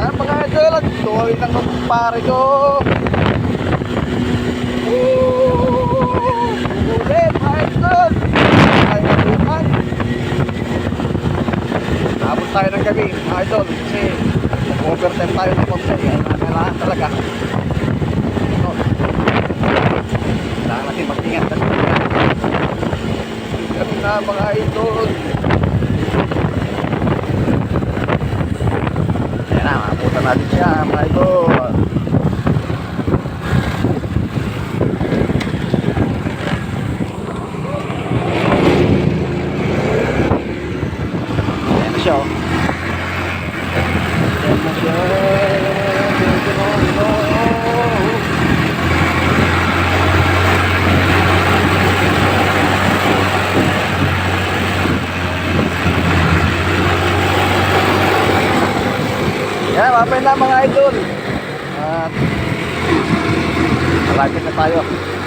Yan mga idol, ang tuloy ng kumpare ko. Ulit mga idol. Tayo natukan. Tapos tayo ng gabi mga idol. Kasi overtime tayo ng konti. Kailangan talaga. Kailangan natin mag-ingat. Yan na mga idol. Yan na, makaputan natin siya mga idol. Yan na siya oh. Yan na siya. Yan, mapay na mga idol. At malapit na tayo.